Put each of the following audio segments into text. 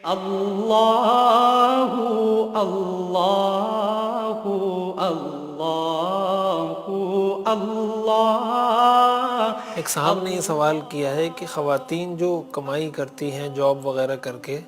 اللہ اللہ اللہ اللہ۔ ایک صاحب نے یہ سوال کیا ہے کہ خواتین جو کمائی کرتی ہیں جاب وغیرہ کر کے،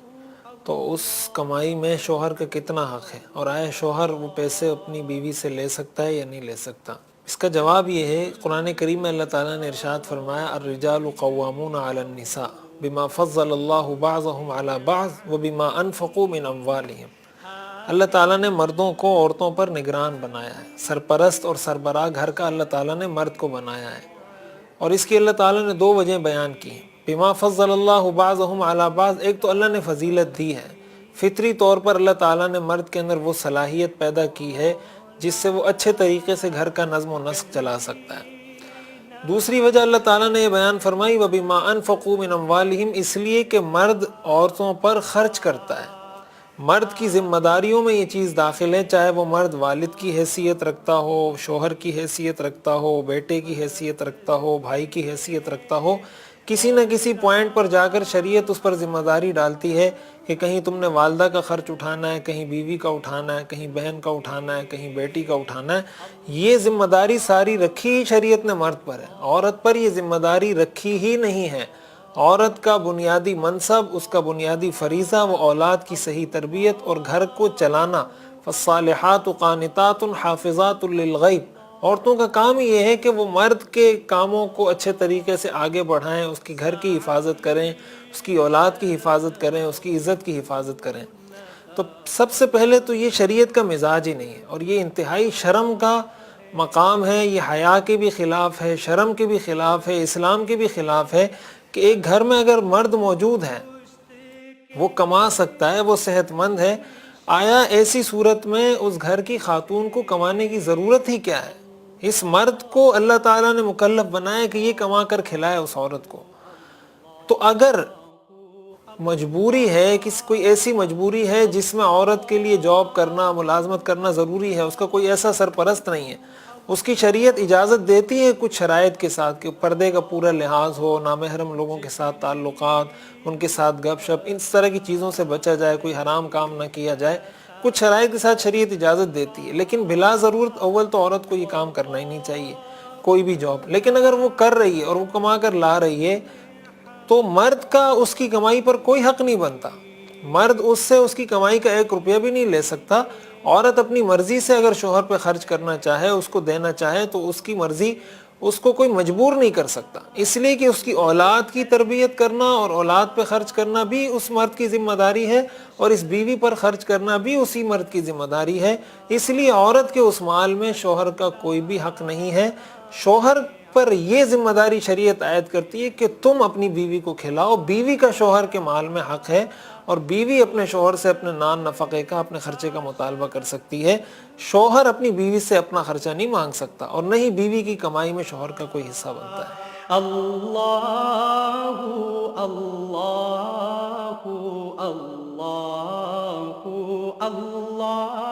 تو اس کمائی میں شوہر کا کتنا حق ہے، اور آیا شوہر وہ پیسے اپنی بیوی سے لے سکتا ہے یا نہیں لے سکتا؟ اس کا جواب یہ ہے، قرآن کریم میں اللہ تعالیٰ نے ارشاد فرمایا الرجال قوامون علی النساء بما فضل اللہ بعضهم علی بعض وبما انفقوا من اموالہم۔ اللہ تعالیٰ نے مردوں کو عورتوں پر نگران بنایا ہے، سرپرست اور سربراہ گھر کا اللہ تعالیٰ نے مرد کو بنایا ہے، اور اس کی اللہ تعالیٰ نے دو وجہ بیان کی ہیں۔ بما فضل اللہ بعضهم علی بعض، ایک تو اللہ نے فضیلت دی ہے، فطری طور پر اللہ تعالیٰ نے مرد کے اندر وہ صلاحیت پیدا کی ہے جس سے وہ اچھے طریقے سے گھر کا نظم و نسق چلا سکتا ہے۔ دوسری وجہ اللہ تعالیٰ نے یہ بیان فرمائی وَبِمَا أَنفَقُوا مِنْ أَمْوَالِهِمْ، اس لیے کہ مرد عورتوں پر خرچ کرتا ہے، مرد کی ذمہ داریوں میں یہ چیز داخل ہے، چاہے وہ مرد والد کی حیثیت رکھتا ہو، شوہر کی حیثیت رکھتا ہو، بیٹے کی حیثیت رکھتا ہو، بھائی کی حیثیت رکھتا ہو، کسی نہ کسی پوائنٹ پر جا کر شریعت اس پر ذمہ داری ڈالتی ہے کہ کہیں تم نے والدہ کا خرچ اٹھانا ہے، کہیں بیوی کا اٹھانا ہے، کہیں بہن کا اٹھانا ہے، کہیں بیٹی کا اٹھانا ہے۔ یہ ذمہ داری ساری رکھی ہی شریعت نے مرد پر ہے، عورت پر یہ ذمہ داری رکھی ہی نہیں ہے۔ عورت کا بنیادی منصب، اس کا بنیادی فریضہ وہ اولاد کی صحیح تربیت اور گھر کو چلانا۔ فالصالحات قانتات حافظات للغیب، عورتوں کا کام یہ ہے کہ وہ مرد کے کاموں کو اچھے طریقے سے آگے بڑھائیں، اس کی گھر کی حفاظت کریں، اس کی اولاد کی حفاظت کریں، اس کی عزت کی حفاظت کریں۔ تو سب سے پہلے تو یہ شریعت کا مزاج ہی نہیں ہے، اور یہ انتہائی شرم کا مقام ہے، یہ حیا کے بھی خلاف ہے، شرم کے بھی خلاف ہے، اسلام کے بھی خلاف ہے کہ ایک گھر میں اگر مرد موجود ہے، وہ کما سکتا ہے، وہ صحت مند ہے، آیا ایسی صورت میں اس گھر کی خاتون کو کمانے کی ضرورت ہی کیا ہے؟ اس مرد کو اللہ تعالیٰ نے مکلف بنایا کہ یہ کما کر کھلائے اس عورت کو۔ تو اگر مجبوری ہے، کوئی ایسی مجبوری ہے جس میں عورت کے لیے جاب کرنا، ملازمت کرنا ضروری ہے، اس کا کوئی ایسا سرپرست نہیں ہے، اس کی شریعت اجازت دیتی ہے کچھ شرائط کے ساتھ کہ پردے کا پورا لحاظ ہو، نامحرم لوگوں کے ساتھ تعلقات، ان کے ساتھ گپ شپ، اس طرح کی چیزوں سے بچا جائے، کوئی حرام کام نہ کیا جائے، کچھ شرائط کے ساتھ شریعت اجازت دیتی ہے، لیکن بلا ضرورت اول تو عورت کو یہ کام کرنا ہی نہیں چاہیے، کوئی بھی جاب۔ لیکن اگر وہ کر رہی ہے اور وہ کما کر لا رہی ہے تو مرد کا اس کی کمائی پر کوئی حق نہیں بنتا، مرد اس سے اس کی کمائی کا 1 روپیہ بھی نہیں لے سکتا۔ عورت اپنی مرضی سے اگر شوہر پہ خرچ کرنا چاہے، اس کو دینا چاہے، تو اس کی مرضی، اس کو کوئی مجبور نہیں کر سکتا، اس لیے کہ اس کی اولاد کی تربیت کرنا اور اولاد پہ خرچ کرنا بھی اس مرد کی ذمہ داری ہے، اور اس بیوی پر خرچ کرنا بھی اسی مرد کی ذمہ داری ہے۔ اس لیے عورت کے اس مال میں شوہر کا کوئی بھی حق نہیں ہے۔ شوہر پر یہ ذمہ داری شریعت عائد کرتی ہے کہ تم اپنی بیوی کو کھلاؤ، بیوی کا شوہر کے مال میں حق ہے، اور بیوی اپنے شوہر سے اپنے نان نفقے کا، اپنے خرچے کا مطالبہ کر سکتی ہے۔ شوہر اپنی بیوی سے اپنا خرچہ نہیں مانگ سکتا، اور نہ ہی بیوی کی کمائی میں شوہر کا کوئی حصہ بنتا ہے۔ اللہ اللہ اللہ اللہ